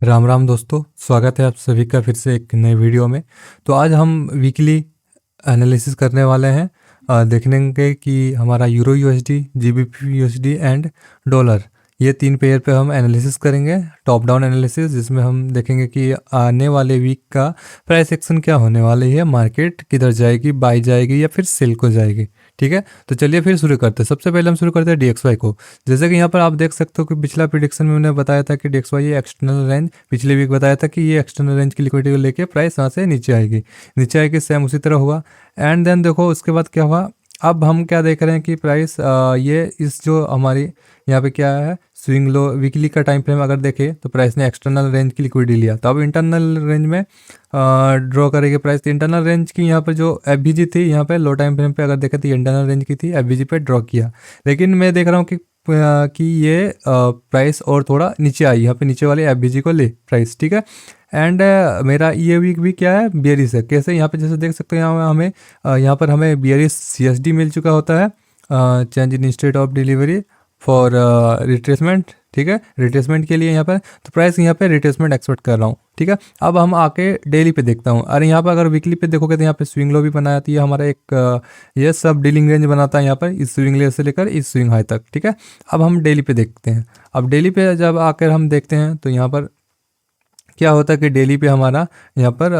राम राम दोस्तों, स्वागत है आप सभी का फिर से एक नए वीडियो में। तो आज हम वीकली एनालिसिस करने वाले हैं। देखेंगे कि हमारा euro USD, GBP USD and dollar, ये तीन पेयर पे हम एनालिसिस करेंगे, टॉप डाउन एनालिसिस, जिसमें हम देखेंगे कि आने वाले वीक का प्राइस एक्शन क्या होने वाली है, मार्केट किधर जाएगी, बाई जाएगी या फिर सेल को जाएगी। ठीक है, तो चलिए फिर शुरू करते हैं। सबसे पहले हम शुरू करते हैं डीएक्सवाई को। जैसे कि यहाँ पर आप देख सकते हो कि पिछला प्रिडिक्शन में मैंने बताया था कि डीएक्सवाई ये एक्सटर्नल रेंज, पिछले वीक बताया था कि ये एक्सटर्नल रेंज की लिक्विडिटी को लेके प्राइस यहाँ से नीचे आएगी। सेम उसी तरह हुआ। एंड देन देखो उसके बाद क्या हुआ। अब हम क्या देख रहे हैं कि प्राइस ये इस जो हमारी यहाँ पे क्या है, स्विंग लो वीकली का टाइम फ्रेम अगर देखें तो प्राइस ने एक्सटर्नल रेंज की लिक्विडिटी लिया, तो अब इंटरनल रेंज में ड्रॉ करेंगे प्राइस। तो इंटरनल रेंज की यहाँ पर जो एफबीजी थी, यहाँ पे लो टाइम फ्रेम पे अगर देखें तो इंटरनल रेंज की थी, एफबीजी पे ड्रॉ किया। लेकिन मैं देख रहा हूँ कि ये प्राइस और थोड़ा नीचे आई, यहाँ पे नीचे वाले एफबीजी को ले प्राइस। ठीक है। एंड मेरा ये वीक भी क्या है, बियरिश है। कैसे, यहाँ पे जैसे देख सकते हो, यहाँ हमें यहाँ पर हमें बियरिश सीएसडी मिल चुका होता है, change in state of delivery for retracement. ठीक है, रिट्रेसमेंट के लिए यहाँ पर तो प्राइस यहाँ पे रिट्रेसमेंट एक्सपेक्ट कर रहा हूँ। ठीक है, अब हम आके डेली पे देखता हूँ। अरे यहाँ पर अगर वीकली पे देखोगे तो यहाँ पे स्विंग लो भी बनाया था, ये हमारा एक ये सब डीलिंग रेंज बनाता है यहाँ पर, इस स्विंग ले से लेकर इस स्विंग हाई तक। ठीक है, अब हम डेली पे देखते हैं। अब डेली पे जब आकर हम देखते हैं तो यहाँ पर क्या होता है कि डेली पे हमारा यहाँ पर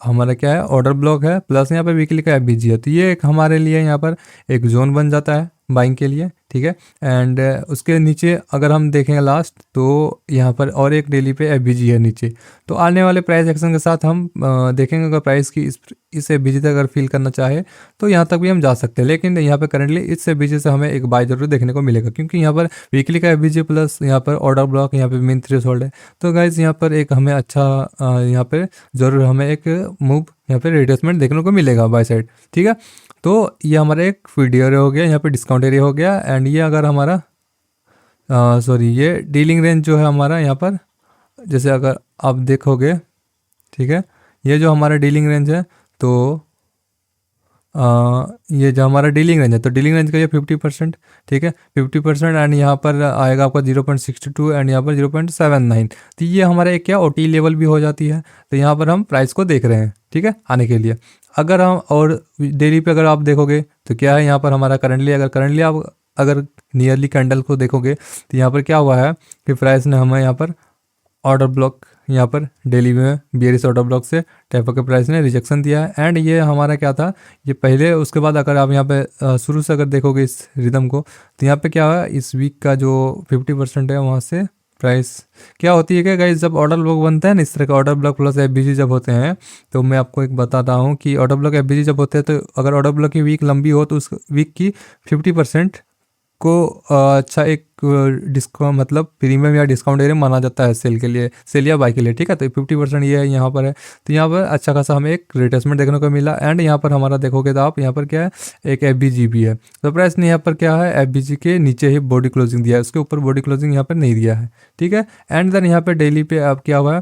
हमारा क्या है, ऑर्डर ब्लॉक है, प्लस यहाँ पे वीकली का एफबीजी है। तो ये एक हमारे लिए यहाँ पर एक जोन बन जाता है बाइंग के लिए। ठीक है, एंड उसके नीचे अगर हम देखें लास्ट, तो यहाँ पर और एक डेली पे एफबीजी है नीचे। तो आने वाले प्राइस एक्शन के साथ हम देखेंगे अगर प्राइस की इस एफबीजी तक अगर फील करना चाहे तो यहाँ तक भी हम जा सकते हैं। लेकिन यहाँ पर करंटली इस एफबीजी से हमें एक बाय जरूर देखने को मिलेगा, क्योंकि यहाँ पर वीकली का एफबीजी प्लस यहाँ पर ऑर्डर ब्लॉक, यहाँ पे मेन थ्रेशोल्ड है। तो गाइज यहाँ पर एक हमें अच्छा यहाँ पे ज़रूर हमें एक मूव यहाँ पे रिट्रेसमेंट देखने को मिलेगा बाय साइड। ठीक है, तो ये हमारा एक फीड एरिया हो गया, यहाँ पे डिस्काउंट एरिया हो गया। एंड ये अगर हमारा सॉरी ये डीलिंग रेंज जो है हमारा यहाँ पर, जैसे अगर आप देखोगे, ठीक है, ये जो हमारा डीलिंग रेंज है, तो ये जो हमारा डीलिंग रेंज है, तो डीलिंग रेंज का ये 50%। ठीक है, 50%। एंड यहाँ पर आएगा आपका 0.62 एंड यहाँ पर 0.79। तो ये हमारा एक क्या ओटी लेवल भी हो जाती है। तो यहाँ पर हम प्राइस को देख रहे हैं, ठीक है, आने के लिए। अगर हम और डेली पे अगर आप देखोगे तो क्या है, यहाँ पर हमारा करंटली आप अगर नियरली कैंडल को देखोगे तो यहाँ पर क्या हुआ है कि प्राइस ने हमें यहाँ पर ऑर्डर ब्लॉक, यहाँ पर डेली में बियरिश ऑर्डर ब्लॉक से टैप के प्राइस ने रिजेक्शन दिया है। एंड ये हमारा क्या था, ये पहले, उसके बाद अगर आप यहाँ पे शुरू से अगर देखोगे इस रिदम को, तो यहाँ पे क्या हुआ, इस वीक का जो 50% है वहाँ से प्राइस क्या होती है, क्या गाइस, जब ऑर्डर ब्लॉक बनता है ना, इस तरह का ऑर्डर ब्लॉक प्लस एफबीजी जब होते हैं, तो मैं आपको एक बताता हूँ कि ऑर्डर ब्लॉक एफबीजी जब होते हैं, तो अगर ऑर्डर ब्लॉक की वीक लंबी हो तो उस वीक की 50% को अच्छा एक डिस्काउंट, मतलब प्रीमियम या डिस्काउंट एरिया माना जाता है सेल के लिए, सेल या बाई के लिए। ठीक है, तो 50% ये है यहाँ पर है। तो यहाँ पर अच्छा खासा हमें एक रिट्रेसमेंट देखने को मिला। एंड यहाँ पर हमारा देखोगे तो आप यहाँ पर क्या है, एक एफबीजी भी है। तो प्राइस ने यहाँ पर क्या है, एफबीजी के नीचे ही बॉडी क्लोजिंग दिया है, उसके ऊपर बॉडी क्लोजिंग यहाँ पर नहीं दिया है। ठीक है, एंड देन यहाँ पर डेली पे अब क्या हुआ है,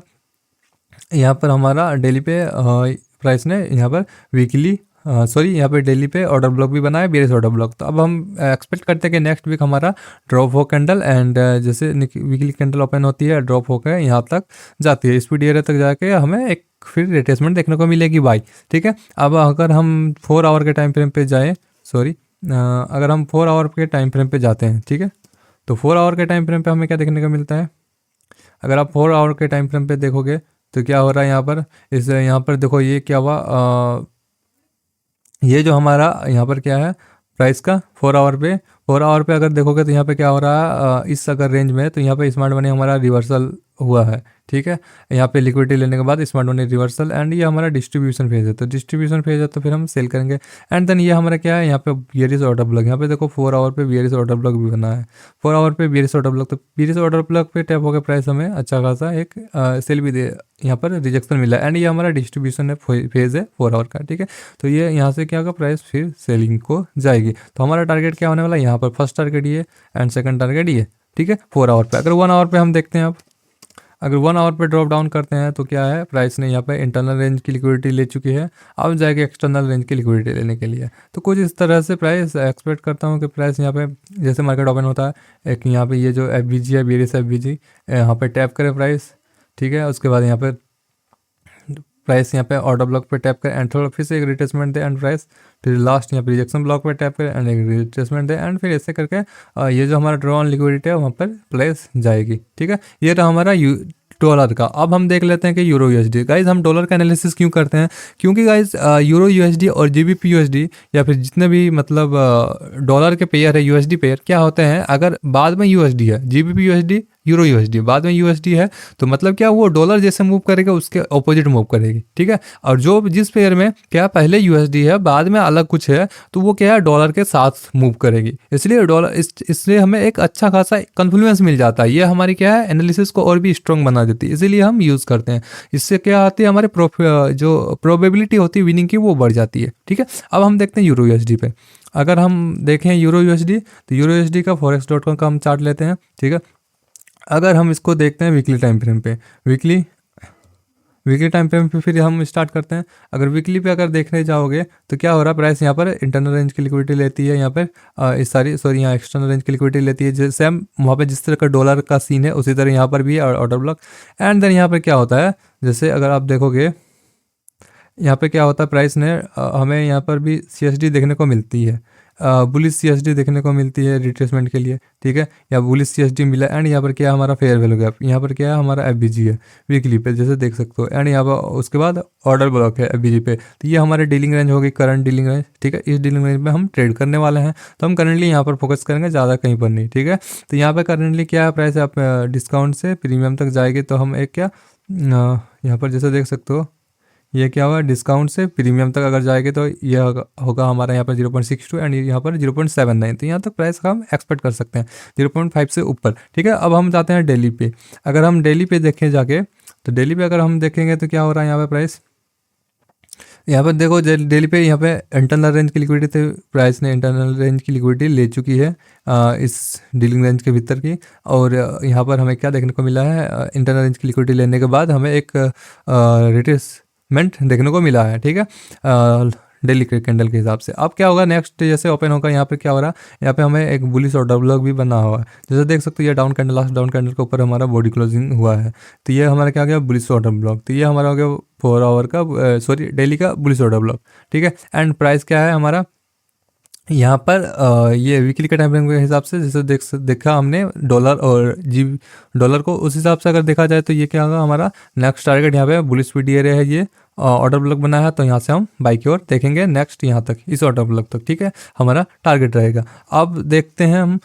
यहाँ पर हमारा डेली पे प्राइस ने यहाँ पर वीकली सॉरी यहाँ पे डेली पे ऑर्डर ब्लॉक भी बनाया, बेरिस ऑर्डर ब्लॉक। तो अब हम एक्सपेक्ट करते हैं कि नेक्स्ट वीक हमारा ड्रॉप हो कैंडल, एंड जैसे वीकली कैंडल ओपन होती है, ड्रॉप होकर यहाँ तक जाती है, स्पीड एरिया तक जाके हमें एक फिर रिट्रेसमेंट देखने को मिलेगी बाई। ठीक है, अब अगर हम 4 आवर के टाइम फ्रेम पे जाएँ, सॉरी अगर हम 4 आवर के टाइम फ्रेम पे जाते हैं, ठीक है, तो 4 आवर के टाइम फ्रेम पे हमें क्या देखने को मिलता है। अगर आप 4 आवर के टाइम फ्रेम पे देखोगे तो क्या हो रहा है यहाँ पर, इस यहाँ पर देखो ये क्या हुआ, ये जो हमारा यहाँ पर क्या है प्राइस का 4 आवर पे अगर देखोगे तो यहाँ पे क्या हो रहा है, इस अगर रेंज में, तो यहाँ पे स्मार्ट मनी हमारा रिवर्सल हुआ है। ठीक है, यहाँ पे लिक्विडिटी लेने के बाद स्मार्ट मनी रिवर्सल, एंड ये हमारा डिस्ट्रीब्यूशन फेज है। तो डिस्ट्रीब्यूशन फेज है तो फिर हम सेल करेंगे। एंड देन ये हमारा क्या है, यहाँ पे बियरिश ऑर्डर ब्लॉक, यहाँ पे देखो 4 आवर पे बियरिश ऑर्डर ब्लॉक भी बना है, 4 आवर पे बियरिश ऑर्डर ब्लॉक। तो बियरिश ऑर्डर ब्लॉक पे टैप होकर प्राइस हमें अच्छा खासा एक सेल भी दे, यहाँ पर रिजेक्शन मिला। एंड ये हमारा डिस्ट्रीब्यूशन है फेज है 4 आवर का। ठीक है, तो ये यहाँ से क्या होगा, प्राइस फिर सेलिंग को जाएगी। तो हमारा टारगेट क्या होने वाला है, यहाँ पर फर्स्ट टारगेट ये एंड सेकंड टारगेट ये। ठीक है, 4 आवर पे। अगर 1 आवर पे हम देखते हैं, अब अगर 1 आवर पे ड्रॉप डाउन करते हैं तो क्या है, प्राइस ने यहाँ पे इंटरनल रेंज की लिक्विडिटी ले चुकी है, अब जाएगी एक्सटर्नल रेंज की लिक्विडिटी लेने के लिए। तो कुछ इस तरह से प्राइस एक्सपेक्ट करता हूँ कि प्राइस यहाँ पे जैसे मार्केट ओपन होता है, एक यहाँ पे ये जो एफ है, बेरिस एफ यहाँ पे टैप करे प्राइस, ठीक है। उसके बाद यहाँ पे प्राइस यहाँ पे ऑर्डर ब्लॉक पे टैप करें एंड थोड़ा फिर से एक रिट्रेसमेंट दे एंड प्राइस, फिर लास्ट यहाँ पे रिजेक्शन ब्लॉक पे टैप करें एंड एक रिट्रेसमेंट दे एंड फिर ऐसे करके ये जो हमारा ड्रॉ ऑन लिक्विडिटी है वहाँ पर प्राइस जाएगी। ठीक है, ये रहा हमारा डॉलर का। अब हम देख लेते हैं कि यूरो यूएसडी। गाइज हम डॉलर का एनालिसिस क्यों करते हैं, क्योंकि गाइज यूरो यूएसडी और जीबीपी यूएसडी या फिर जितने भी मतलब डॉलर के पेयर है, यूएसडी पेयर क्या होते हैं, अगर बाद में यूएसडी है, जीबीपी यूएसडी यूरो यूएसडी बाद में यूएसडी है, तो मतलब क्या वो डॉलर जैसे मूव करेगा उसके ऑपोजिट मूव करेगी। ठीक है, और जो जिस पेयर में क्या पहले यूएसडी है बाद में अलग कुछ है, तो वो क्या है डॉलर के साथ मूव करेगी। इसलिए डॉलर इससे हमें एक अच्छा खासा कन्फ्लुएंस मिल जाता है। ये हमारी क्या है एनालिसिस को और भी स्ट्रॉन्ग बना देती है, इसीलिए हम यूज़ करते हैं। इससे क्या आती है हमारे जो प्रोबेबिलिटी होती है विनिंग की वो बढ़ जाती है। ठीक है, अब हम देखते हैं यूरो यूएसडी पे। अगर हम देखें यूरो यूएसडी, तो यूरो यूएसडी का forex.com का हम चार्ट लेते हैं। ठीक है, अगर हम इसको देखते हैं वीकली टाइम फ्रेम पे, वीकली टाइम फ्रेम पे फिर हम स्टार्ट करते हैं। अगर वीकली पे अगर देखने जाओगे तो क्या हो रहा है, प्राइस यहाँ पर इंटरनल रेंज की लिक्विडिटी लेती है, यहाँ पर इस सॉरी यहाँ एक्सटर्नल रेंज की लिक्विडिटी लेती है। जैसे हम वहाँ पे जिस तरह का डॉलर का सीन है उसी तरह यहाँ पर भी है ऑर्डर ब्लॉक। एंड देन यहाँ पर क्या होता है, जैसे अगर आप देखोगे यहाँ पे क्या होता है, प्राइस ने हमें यहाँ पर भी सीएसडी देखने को मिलती है, बुलिश सीएसडी देखने को मिलती है रिट्रेसमेंट के लिए। ठीक है, या बुलिश सीएसडी मिला एंड यहाँ पर क्या है हमारा फेयर वैल्यू गैप, यहाँ पर क्या है हमारा एफबीजी है वीकली पे जैसे देख सकते हो। एंड यहाँ पर उसके बाद ऑर्डर ब्लॉक है एफबीजी पे। तो ये हमारे डीलिंग रेंज होगी, करंट डीलिंग रेंज। ठीक है, इस डीलिंग रेंज में हम ट्रेड करने वाले हैं, तो हम करंटली यहाँ पर फोकस करेंगे, ज़्यादा कहीं पर नहीं। ठीक है, तो यहाँ पर करंटली क्या है प्राइस, आप डिस्काउंट से प्रीमियम तक जाएगी तो हम एक क्या यहाँ पर जैसे देख सकते हो ये क्या होगा, डिस्काउंट से प्रीमियम तक अगर जाएंगे तो ये होगा हमारा यहाँ पर 0.62 एंड यहाँ पर 0.79। तो यहाँ तक प्राइस का हम एक्सपेक्ट कर सकते हैं 0.5 से ऊपर। ठीक है, अब हम जाते हैं डेली पे। अगर हम डेली पे देखें जाके, तो डेली पे अगर हम देखेंगे तो क्या हो रहा है यहाँ पे प्राइस, यहाँ पर देखो डेली पे यहाँ पे इंटरनल रेंज की लिक्विडिटी थे, प्राइस ने इंटरनल रेंज की लिक्विडिटी ले चुकी है इस डीलिंग रेंज के भीतर की। और यहाँ पर हमें क्या देखने को मिला है, इंटरनल रेंज की लिक्विडिटी लेने के बाद हमें एक रिट्रेसमेंट देखने को मिला है। ठीक है, डेली के कैंडल के हिसाब से। अब क्या होगा नेक्स्ट जैसे ओपन होगा, यहाँ पे क्या हो रहा है, यहाँ पे हमें एक बुलिश ऑर्डर ब्लॉक भी बना हुआ है जैसे देख सकते हो। ये down candle, last down candle के ऊपर हमारा बॉडी क्लोजिंग हुआ है, तो ये हमारा क्या हो गया बुलिश ऑर्डर ब्लॉक। तो ये हमारा हो गया 4 आवर का डेली का बुलिश ऑर्डर ब्लॉक। ठीक है, एंड प्राइस क्या है हमारा यहाँ पर ये वीकली के टाइम फ्रेम के हिसाब से जैसे देखा हमने डॉलर को, उस हिसाब से अगर देखा जाए तो ये क्या होगा हमारा नेक्स्ट टारगेट। यहाँ पे बुलिश पीडी एरिया है, ये ऑर्डर ब्लॉक बना है, तो यहाँ से हम बाई की ओर देखेंगे नेक्स्ट यहाँ तक, इस ऑर्डर ब्लॉक तक। ठीक है, हमारा टारगेट रहेगा। अब देखते हैं हम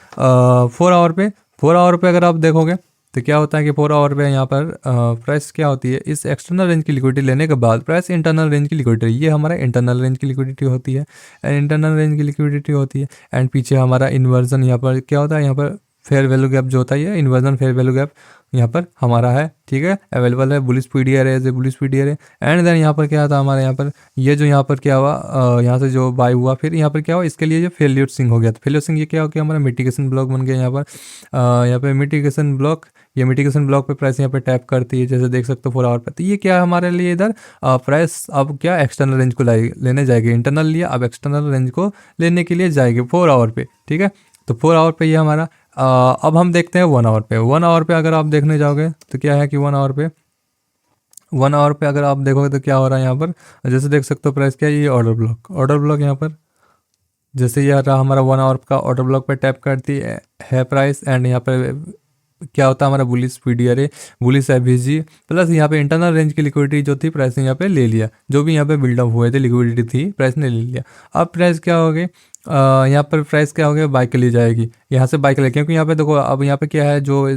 4 आवर पे। 4 आवर पे अगर आप देखोगे तो क्या होता है कि 4 आवर पे यहाँ पर प्राइस क्या होती है, इस एक्सटर्नल रेंज की लिक्विडिटी लेने के बाद प्राइस इंटरनल रेंज की लिक्विडिटी, ये हमारा इंटरनल रेंज की लिक्विडिटी होती है, इंटरनल रेंज की लिक्विडिटी होती है। एंड पीछे हमारा इन्वर्जन यहाँ पर क्या होता है, यहाँ पर फेयर वैल्यू गैप जो होता है, इन्वर्जन फेयर वैल्यू गैप यहाँ पर हमारा है। ठीक है, अवेलेबल है बुलिश पीडीआर है, बुलिश पीडीआर है। एंड देन यहाँ पर क्या था हमारे यहाँ पर ये जो यहाँ पर क्या हुआ, यहाँ से जो बाय हुआ, फिर यहाँ पर क्या हुआ, इसके लिए जो फेल्यूर स्विंग हो गया। तो फेल्यूर स्विंग ये क्या हो गया हमारा मिटिगेशन ब्लॉक बन गया। यहाँ पर मिटिगेशन ब्लॉक, ये मिटिगेशन ब्लॉक पे प्राइस यहाँ पे टैप करती है जैसे देख सकते हो 4 आवर पे। तो ये क्या है हमारे लिए इधर प्राइस अब क्या एक्सटर्नल रेंज को लेने जाएगी, इंटरनल लिया अब एक्सटर्नल रेंज को लेने के लिए जाएगी 4 आवर पे। ठीक है, तो 4 आवर पे ये हमारा अब हम देखते हैं 1 आवर पे। 1 आवर पे अगर आप देखने जाओगे तो क्या है कि 1 आवर पे अगर आप देखोगे तो क्या हो रहा है यहाँ पर, जैसे देख सकते हो प्राइस क्या है, ये ऑर्डर ब्लॉक यहाँ पर जैसे ये रहा हमारा 1 आवर का ऑर्डर ब्लॉक पे टैप करती है प्राइस। एंड यहाँ पर क्या होता है हमारा बुलिश पीडीआर है, बुलिश एफबीजी प्लस यहाँ पे इंटरनल रेंज की लिक्विडिटी जो थी प्राइस ने यहाँ पे ले लिया, जो भी यहाँ पे बिल्डअप हुए थे लिक्विडिटी थी प्राइस ने ले लिया। अब प्राइस क्या हो गई, यहाँ पर प्राइस क्या हो गया, बाई के लिए जाएगी, यहाँ से बाई के लिए, क्योंकि यहाँ पे देखो अब यहाँ पे क्या है, जो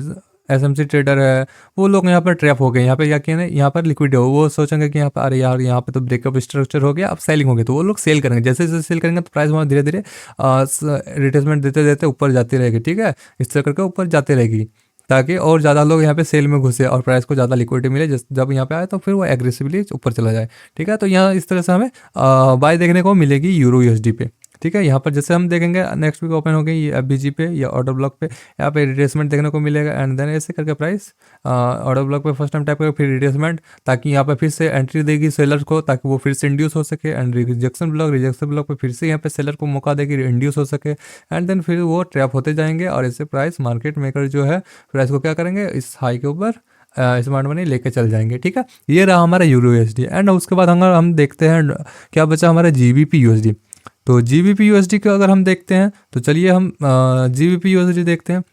एसएमसी ट्रेडर है वो लोग यहाँ पर ट्रैप हो गए। यहाँ पे क्या किया यहाँ पर लिक्विड हो, वो सोचेंगे कि यहाँ पर अरे यार यहाँ पे तो ब्रेकअप स्ट्रक्चर हो गया, अब सेलिंग हो गई, तो वो लोग सेल करेंगे। जैसे जैसे सेल करेंगे तो प्राइस वहाँ धीरे धीरे रिट्रेसमेंट देते देते ऊपर जाती रहेगी। ठीक है, इस तरह करके ऊपर जाती रहेगी ताकि और ज़्यादा लोग यहाँ पे सेल में घुसे और प्राइस को ज़्यादा लिक्विडिटी मिले। जब यहाँ पे आए तो फिर वो एग्रेसिवली ऊपर चला जाए। ठीक है, तो यहाँ इस तरह से हमें बाय देखने को मिलेगी यूरो यूएसडी पे। ठीक है, यहाँ पर जैसे हम देखेंगे नेक्स्ट वीक ओपन हो गई ये एफबीजी पे या ऑर्डर ब्लॉक पे, यहाँ पे रिट्रेसमेंट देखने को मिलेगा। एंड देन ऐसे करके प्राइस ऑर्डर ब्लॉक पे फर्स्ट टाइम टाइप करेगा, फिर रिट्रेसमेंट, ताकि यहाँ पे फिर से एंट्री देगी सेलर को ताकि वो फिर से इंड्यूस हो सके। एंड रिजेक्शन ब्लॉक पे फिर से यहाँ पे सेलर को मौका देगी इंड्यूस हो सके। एंड देन फिर वो ट्रैप होते जाएंगे और इससे प्राइस मार्केट मेकर जो है प्राइस को क्या करेंगे, इस हाई के ऊपर स्मार्ट मनी लेके चल जाएंगे। ठीक है, ये रहा हमारा यूरो यूएसडी। एंड उसके बाद अगर हम देखते हैं क्या बचा हमारा जीबीपी यूएसडी। तो जीबीपी यूएसडी का अगर हम देखते हैं तो चलिए हम जीबीपी यूएसडी देखते हैं।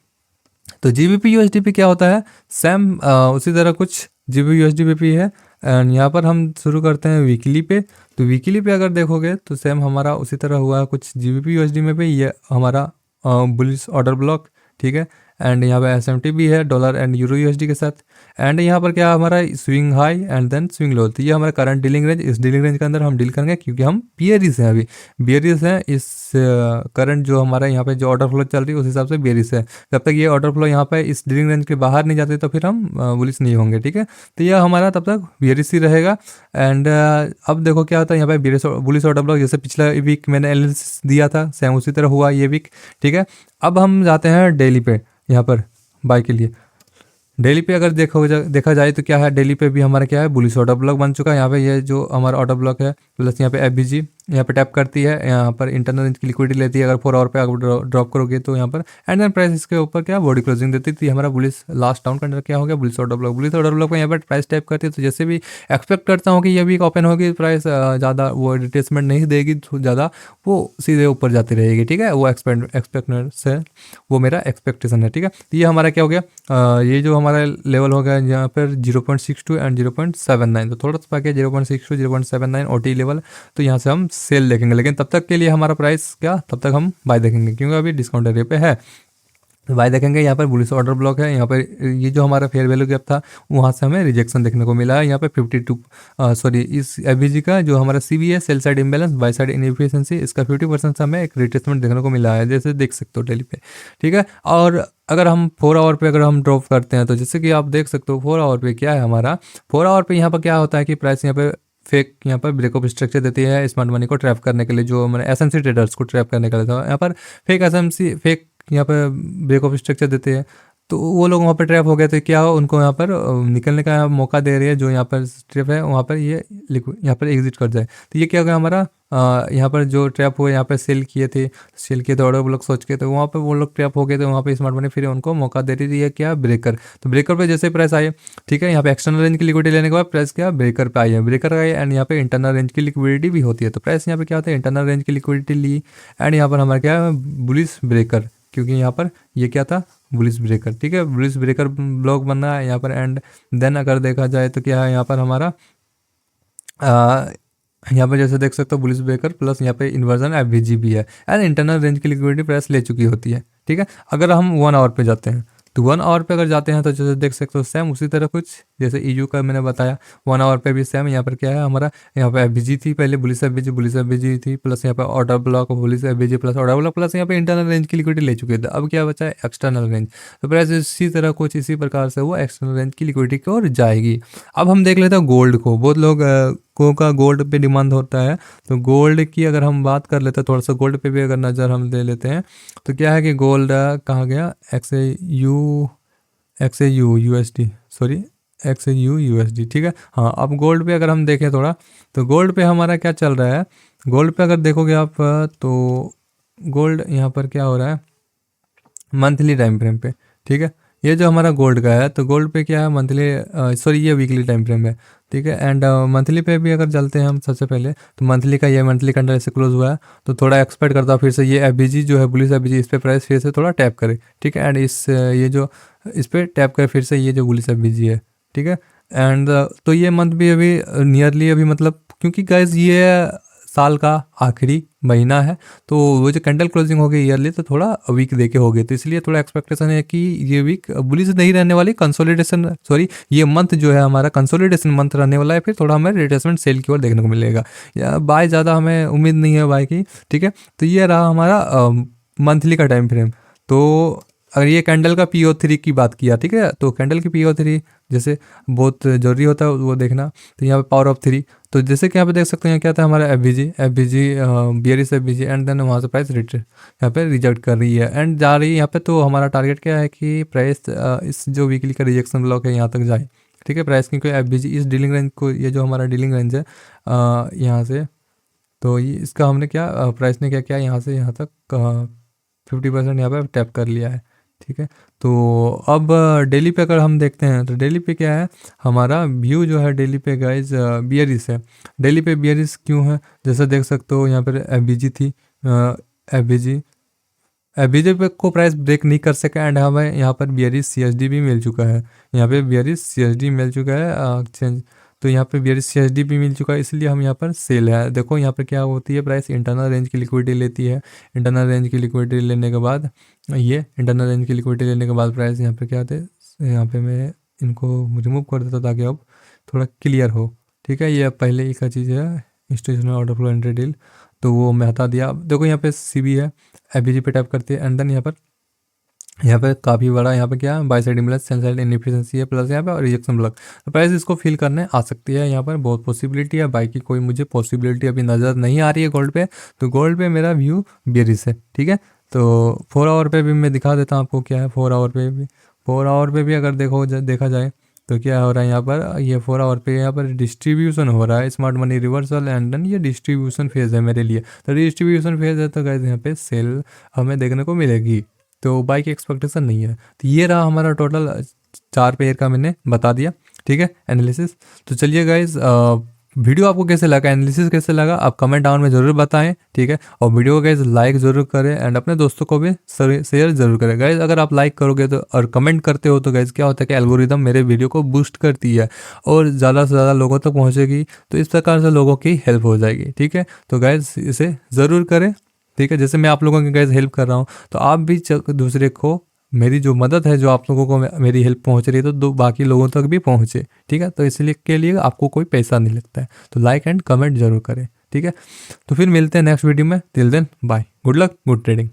तो जीबीपी यूएसडी पे क्या होता है, सेम उसी तरह कुछ जीबीपी यूएसडी पे भी है। एंड यहाँ पर हम शुरू करते हैं वीकली पे। तो वीकली पे अगर देखोगे तो सेम हमारा उसी तरह हुआ है कुछ जीबीपी यूएसडी में भी, ये हमारा बुलिश ऑर्डर ब्लॉक। ठीक है, एंड यहाँ पे एसएमटी भी है डॉलर एंड यूरो यूएसडी के साथ। एंड यहाँ पर क्या हमारा swing high and then swing low. तो ये हमारा करंट डीलिंग रेंज, इस डीलिंग रेंज के अंदर हम डील करेंगे क्योंकि हम बियरिश हैं, अभी बियरिश हैं। इस करंट जो हमारा यहाँ पे जो ऑर्डर फ्लो चल रही है उस हिसाब से बियरिश है। जब तक ये ऑर्डर फ्लो यहाँ पे इस डीलिंग रेंज के बाहर नहीं जाते तो फिर हम बुलिश नहीं होंगे। ठीक है, तो यह हमारा तब तक बियरिश ही रहेगा। एंड अब देखो क्या होता है यहाँ पे बुलिश ऑर्डर ब्लॉक, जैसे पिछला वीक मैंने एनालिसिस दिया था सेम उसी तरह हुआ ये वीक। ठीक है, अब हम जाते हैं डेली पे, यहाँ पर बाय के लिए। डेली पे अगर देखा जाए तो क्या है, डेली पे भी हमारा क्या है बुलिश ऑर्डर ब्लॉक बन चुका है। यहाँ पे ये जो हमारा ऑर्डर ब्लॉक है प्लस यहाँ पे एफबीजी यहाँ पे टैप करती है, यहाँ पर इंटरनल रेंज की लिक्विडिटी लेती है। अगर 4 आवर पे अगर ड्रॉप करोगे तो यहाँ पर एंड देन प्राइस इसके ऊपर क्या बॉडी क्लोजिंग देती थी। हमारा बुलिश लास्ट डाउन का अंडर क्या हो गया bullish order block. Bullish order block में यहाँ पर प्राइस टैप करती है। तो जैसे भी एक्सपेक्ट करता हूँ कि ये वीक ओपन होगी, प्राइस ज़्यादा वो रिट्रेसमेंट नहीं देगी, ज़्यादा वो सीधे ऊपर जाती रहेगी। ठीक है, वो एक्सपेक्ट से वो मेरा एक्सपेक्टेशन है। ठीक है, तो ये हमारा क्या हो गया, ये जो हमारा लेवल हो गया यहाँ पर 0.62 एंड 0.79। तो थोड़ा सा बाकी 0.62 0.79 ओटी लेवल। तो यहाँ से हम सेल देखेंगे, लेकिन तब तक के लिए हमारा प्राइस क्या, तब तक हम बाय देखेंगे क्योंकि अभी डिस्काउंट एरिया पे है। बाय देखेंगे, यहाँ पर बुलिश ऑर्डर ब्लॉक है। यहाँ पर ये जो हमारा फेयर वैल्यू गैप था वहाँ से हमें रिजेक्शन देखने को मिला है। यहाँ पे 52 इस एफबीजी का जो हमारा सीबी है sell side imbalance by side inefficiency, इसका 50% से हमें एक रिट्रेसमेंट देखने को मिला है, जैसे देख सकते हो डेली पे। ठीक है, और अगर हम 4 आवर पे अगर हम ड्रॉप करते हैं तो जैसे कि आप देख सकते हो 4 आवर पे क्या है हमारा, 4 आवर पे यहाँ पर क्या होता है कि प्राइस यहाँ पे फेक यहाँ पर ब्रेकअप स्ट्रक्चर देती है स्मार्ट मनी को ट्रैप करने के लिए, जो मैंने एसएमसी ट्रेडर्स को ट्रैप करने के लिए था। यहाँ पर फेक एसएमसी फेक यहाँ पर ब्रेकअप स्ट्रक्चर देते हैं, तो वो लोग वहाँ पर ट्रैप हो गए थे। क्या उनको यहाँ पर निकलने का मौका दे रही है, जो यहाँ पर ट्रैप है वहाँ पर ये यहाँ पर एग्जिट कर जाए। तो ये क्या हो गया हमारा, यहाँ पर जो ट्रैप हुए यहाँ पर सेल किए थे ऑर्डर वो लोग सोच के, तो वहाँ पर वो लोग ट्रैप हो गए थे। वहाँ पे स्मार्ट मनी फिर उनको मौका दे रही है क्या, ब्रेकर। तो ब्रेकर पे जैसे प्राइस आए, ठीक है, यहाँ पे एक्सटर्नल रेंज की लिक्विडिटी लेने के बाद प्राइस क्या ब्रेकर पे आई है, ब्रेकर आई एंड यहाँ पे इंटरनल रेंज की लिक्विडिटी भी होती है। तो प्राइस यहाँ पे क्या होता है, इंटरनल रेंज की लिक्विडिटी ली एंड यहाँ पर हमारा क्या है बुलिश ब्रेकर, क्योंकि यहाँ पर ये क्या था बुलिश ब्रेकर। ठीक है, बुलिश ब्रेकर ब्लॉक बनना है यहाँ पर। एंड देन अगर देखा जाए तो क्या है यहाँ पर हमारा यहाँ पर जैसे देख सकते हो बुलिश ब्रेकर प्लस यहाँ पे इन्वर्जन एफबीजी भी है एंड इंटरनल रेंज की लिक्विडिटी प्राइस ले चुकी होती है। ठीक है, अगर हम 1 आवर पे जाते हैं तो 1 आवर पे अगर जाते हैं तो जैसे देख सकते हो सेम उसी तरह कुछ जैसे ईयू का मैंने बताया 1 आवर पे भी सेम। यहाँ पर क्या है हमारा, यहाँ पे एफबीजी थी पहले, बुलिश एफबीजी थी प्लस यहाँ पे order block bullish FBG plus order block plus यहाँ पे इंटरनल रेंज की लिक्विडिटी ले चुके थे। अब क्या बचा है एक्सटर्नल रेंज। तो प्राइस इसी तरह कुछ इसी प्रकार से वो एक्सटर्नल रेंज की लिक्विडिटी की ओर जाएगी। अब हम देख लेते हैं गोल्ड को। बहुत लोग का गोल्ड पे डिमांड होता है, तो गोल्ड की अगर हम बात कर लेते हैं, थोड़ा सा गोल्ड पे भी अगर नज़र हम दे लेते हैं तो क्या है कि गोल्ड कहाँ गया, XAU USD sorry XAU USD। ठीक है, हाँ अब गोल्ड पे अगर हम देखें थोड़ा, तो गोल्ड पे हमारा क्या चल रहा है, गोल्ड पे अगर देखोगे आप तो गोल्ड यहाँ पर क्या हो रहा है मंथली टाइम फ्रेम पे। ठीक है, ये जो हमारा गोल्ड का है तो गोल्ड पे क्या है मंथली सॉरी ये वीकली टाइम फ्रेम है। ठीक है, एंड मंथली पे भी अगर चलते हैं हम सबसे पहले, तो मंथली का ये मंथली कैंडल से क्लोज हुआ है, तो थोड़ा एक्सपेक्ट करता हूँ फिर से ये एफबीजी जो है बुलिश एफबीजी इस पे प्राइस फिर से थोड़ा टैप करे। ठीक है, एंड ये जो इस पर टैप करे फिर से ये जो बुलिश एफबीजी है। ठीक है, एंड तो ये मंथ भी अभी नियरली अभी मतलब क्योंकि गाइज ये साल का आखिरी महीना है, तो वो जो कैंडल क्लोजिंग हो गई ईयरली तो थोड़ा वीक देके हो गए, तो इसलिए थोड़ा एक्सपेक्टेशन है कि ये वीक बुलिश नहीं रहने वाली, कंसोलिडेशन सॉरी ये मंथ जो है हमारा कंसोलिडेशन मंथ रहने वाला है। फिर थोड़ा हमें रिट्रेसमेंट सेल की ओर देखने को मिलेगा, या बाय ज़्यादा हमें उम्मीद नहीं है बाय की। ठीक है, तो ये रहा हमारा मंथली का टाइम फ्रेम। तो अगर ये कैंडल का PO3 की बात किया, ठीक है, तो कैंडल की PO3 जैसे बहुत ज़रूरी होता है वो देखना। तो यहाँ पे पावर ऑफ 3, तो जैसे कि यहाँ पे देख सकते हैं यहाँ क्या था हमारा FBG bearish FBG and then वहाँ से प्राइस यहाँ पे रिजेक्ट कर रही है एंड जा रही है यहाँ पे। तो हमारा टारगेट क्या है कि प्राइस इस जो वीकली का रिजेक्शन ब्लॉक है यहाँ तक जाए। ठीक है, प्राइस की कोई एफबीजी इस डीलिंग रेंज को, ये जो हमारा डीलिंग रेंज है यहाँ से, तो ये इसका हमने क्या प्राइस ने क्या किया यहाँ से यहाँ तक 50% यहाँ पर टैप कर लिया है। ठीक है। तो अब डेली पे अगर हम देखते हैं तो डेली पे क्या है, हमारा व्यू जो है डेली पे गाइज बियरिश है। डेली पे बियरिश क्यों है, जैसे देख सकते हो यहाँ पर एफबीजी थी, एफबीजी एफबीजी पे को प्राइस ब्रेक नहीं कर सका एंड हमें यहाँ पर बियरिश सीएसडी भी मिल चुका है। यहाँ पे बियरिश सीएसडी मिल चुका है एक्सचेंज, तो यहाँ पे बियरिश सीएसडी भी मिल चुका है, इसलिए हम यहाँ पर सेल है। देखो यहाँ पर क्या होती है, प्राइस इंटरनल रेंज की लिक्विडिटी लेती है। इंटरनल रेंज की लिक्विडिटी लेने के बाद ये इंटरनल रेंज की लिक्विडिटी लेने के बाद प्राइस यहाँ पे क्या आते हैं, यहाँ पे मैं इनको रिमूव कर देता ताकि अब थोड़ा क्लियर हो। ठीक है, ये अब पहले ही का चीज़ है, institutional order flow entry deal, तो वो मैं हटा दिया। अब देखो यहाँ पे सीबी है, एफबीजी पे टैप करते हैं एंड देन यहाँ पे काफ़ी बड़ा यहाँ पे क्या है, by side imbalance, sell side inefficiency है प्लस यहाँ पे और रिजेक्शन ब्लॉक। तो प्राइस इसको फिल करने आ सकती है, यहाँ पर बहुत पॉसिबिलिटी है। बाई की कोई मुझे पॉसिबिलिटी अभी नज़र नहीं आ रही है गोल्ड पे, तो गोल्ड पे मेरा व्यू बेरिश है। ठीक है, तो 4 आवर पे भी मैं दिखा देता हूँ आपको क्या है। 4 आवर पे भी अगर देखा जाए तो क्या हो रहा है यहाँ पर, ये 4 आवर पे यहाँ पर डिस्ट्रीब्यूशन हो रहा है, smart money reversal and then ये डिस्ट्रीब्यूशन फेज है मेरे लिए। तो डिस्ट्रीब्यूशन फेज है तो गाइस यहाँ पे सेल हमें देखने को मिलेगी, तो बाई की एक्सपेक्टेशन नहीं है। तो ये रहा हमारा टोटल 4 पेयर का मैंने बता दिया। ठीक है, एनालिसिस। तो चलिए गाइज, वीडियो आपको कैसे लगा, एनालिसिस कैसे लगा, आप कमेंट डाउन में ज़रूर बताएं। ठीक है, और वीडियो को गाइज लाइक ज़रूर करें एंड अपने दोस्तों को भी शेयर ज़रूर करें। गाइज अगर आप लाइक करोगे तो और कमेंट करते हो तो गाइज क्या होता है कि एल्गोरिदम मेरे वीडियो को बूस्ट करती है और ज़्यादा से ज़्यादा लोगों तक पहुँचेगी, तो इस प्रकार से लोगों की हेल्प हो जाएगी। ठीक है, तो गाइज इसे ज़रूर करें। ठीक है, जैसे मैं आप लोगों की गाइज हेल्प कर रहा हूँ, तो आप भी दूसरे को, मेरी जो मदद है, जो आप लोगों को मेरी हेल्प पहुंच रही है, तो बाकी लोगों तक भी पहुंचे। ठीक है, तो इसलिए के लिए आपको कोई पैसा नहीं लगता है, तो लाइक एंड कमेंट जरूर करें। ठीक है, तो फिर मिलते हैं नेक्स्ट वीडियो में, till then bye, good luck, good trading.